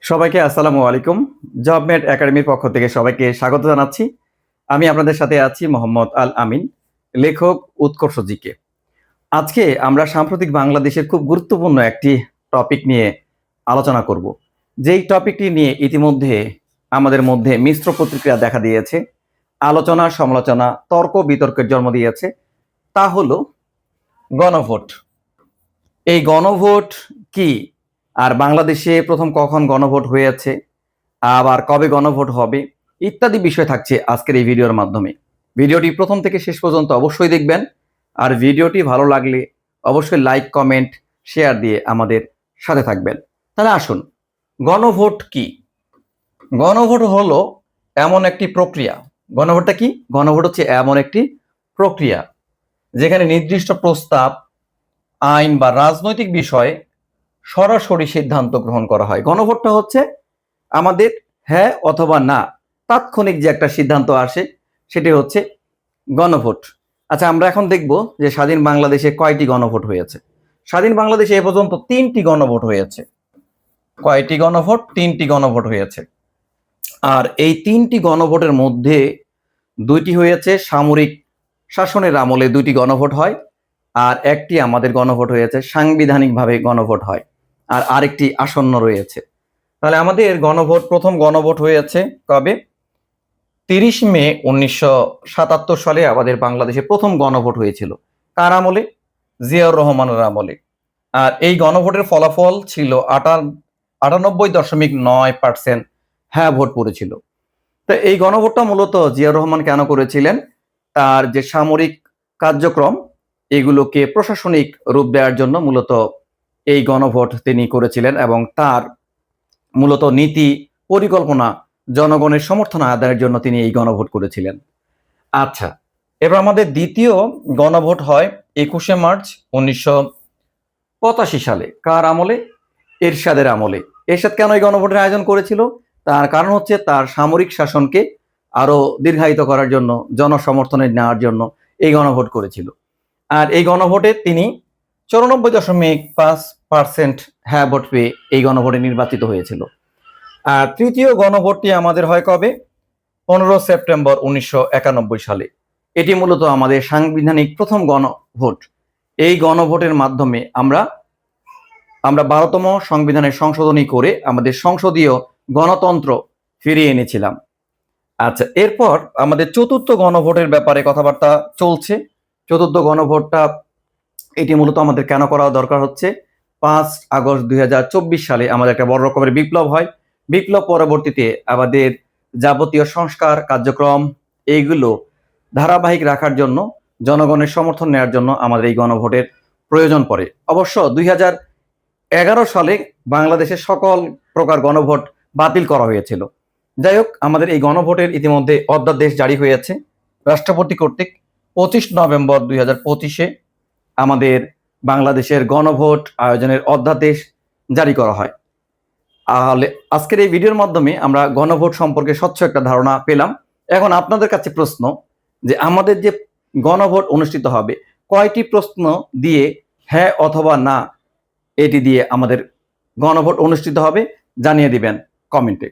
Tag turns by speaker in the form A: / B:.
A: সবাইকে আসসালামু আলাইকুম। জবমেট একাডেমির পক্ষ থেকে সবাইকে স্বাগত জানাচ্ছি। আমি আপনাদের সাথে আছি মোহাম্মদ আল আমিন, লেখক উৎকর্ষ জিকে। আজকে আমরা সাম্প্রতিক বাংলাদেশের খুব গুরুত্বপূর্ণ একটি টপিক নিয়ে আলোচনা করব। যেই টপিকটি নিয়ে ইতিমধ্যে আমাদের মধ্যে মিশ্র প্রতিক্রিয়া দেখা দিয়েছে, আলোচনা সমালোচনা তর্ক বিতর্কের জন্ম দিয়েছে, তা হলো গণভোট। এই গণভোট কি, আর বাংলাদেশে প্রথম কখন গণভোট হয়েছে, আবার কবে গণভোট হবে, ইত্যাদি বিষয় থাকছে আজকের এই ভিডিওর মাধ্যমে। ভিডিওটি প্রথম থেকে শেষ পর্যন্ত অবশ্যই দেখবেন, আর ভিডিওটি ভালো লাগলে অবশ্যই লাইক কমেন্ট শেয়ার দিয়ে আমাদের সাথে থাকবেন। তাহলে আসুন, গণভোট কি? গণভোট হলো এমন একটি প্রক্রিয়া। গণভোটটা কি? গণভোট হচ্ছে এমন একটি প্রক্রিয়া যেখানে নির্দিষ্ট প্রস্তাব, আইন বা রাজনৈতিক বিষয়ে সরাসরি সিদ্ধান্ত গ্রহণ করা হয়। গণভোটটা হচ্ছে আমাদের হ্যাঁ অথবা না তাৎক্ষণিক যে একটা সিদ্ধান্ত আসে, সেটি হচ্ছে গণভোট। আচ্ছা, আমরা এখন দেখব যে স্বাধীন বাংলাদেশে কয়টি গণভোট হয়েছে। স্বাধীন বাংলাদেশে এ পর্যন্ত 3টি গণভোট হয়েছে। কয়টি গণভোট? 3টি গণভোট হয়েছে। আর এই 3টি গণভোটের মধ্যে 2টি হয়েছে সামরিক শাসনের আমলে, 2টি গণভোট হয়, আর একটি আমাদের গণভোট হয়েছে সাংবিধানিকভাবে গণভোট হয়, আর আরেকটি আসন্ন রয়েছে। তাহলে আমাদের গণভোট, প্রথম গণভোট হয়েছে কবে? 30 মে 1977 সালে আমাদের বাংলাদেশে প্রথম গণভোট হয়েছিল। কার আমলে? জিয়াউর রহমানের আমলে। আর এই গণভোটের ফলাফল ছিল 98.9% হ্যাঁ ভোট পড়েছিল। তো এই গণভোটটা মূলত জিয়াউর রহমান কেন করেছিলেন? তার যে সামরিক কার্যক্রম, এগুলোকে প্রশাসনিক রূপ দেওয়ার জন্য মূলত এই গণভোট তিনি করেছিলেন, এবং তার মূলত নীতি পরিকল্পনা জনগণের সমর্থন আদায়ের জন্য তিনি এই গণভোট করেছিলেন। আচ্ছা, এবার আমাদের দ্বিতীয় গণভোট হয় 21 মার্চ 1985 সালে। কার আমলে? এরশাদের আমলে। এরশাদ কেন এই গণভোটের আয়োজন করেছিল? তার কারণ হচ্ছে তার সামরিক শাসনকে আরো দীর্ঘায়িত করার জন্য, জনসমর্থনে নেওয়ার জন্য এই গণভোট করেছিল। আর এই গণভোটে তিনি 94.5% হ্যাঁ ভোট পেয়ে এই গণভোটে নির্বাচিত হয়েছিল। আর তৃতীয় গণভোটটি আমাদের হয় কবে? 15 সেপ্টেম্বর 1991 সালে। এটি মূলত আমাদের সাংবিধানিক প্রথম গণভোট। এই গণভোটের মাধ্যমে আমরা 12তম সংবিধানের সংশোধনী করে আমাদের সংসদীয় গণতন্ত্র ফিরিয়ে এনেছিলাম। আচ্ছা, এরপর আমাদের চতুর্থ গণভোটের ব্যাপারে কথাবার্তা চলছে। চতুর্থ গণভোটটা, এটি মূলত আমাদের কেন করা দরকার হচ্ছে? 5 আগস্ট 2024 সালে আমাদের একটা বড় রকমের বিপ্লব হয়। বিপ্লব পরবর্তীতে আমাদের যাবতীয় সংস্কার কার্যক্রম এইগুলো ধারাবাহিক রাখার জন্য, জনগণের সমর্থন নেওয়ার জন্য আমাদের এই গণভোটের প্রয়োজন পড়ে। অবশ্য 2011 সালে বাংলাদেশের সকল প্রকার গণভোট বাতিল করা হয়েছিল। যাই হোক, আমাদের এই গণভোটের ইতিমধ্যে অধ্যাদেশ জারি হয়েছে রাষ্ট্রপতি কর্তৃক। 25 নভেম্বর 2025 আমাদের বাংলাদেশের গণভোট আয়োজনের অধ্যাদেশ জারি করা হয়। তাহলে আজকের এই ভিডিওর মাধ্যমে আমরা গণভোট সম্পর্কে স্বচ্ছ একটা ধারণা পেলাম। এখন আপনাদের কাছে প্রশ্ন, যে আমাদের যে গণভোট অনুষ্ঠিত হবে, কয়টি প্রশ্ন দিয়ে হ্যাঁ অথবা না এটি দিয়ে আমাদের গণভোট অনুষ্ঠিত হবে, জানিয়ে দিবেন কমেন্টে।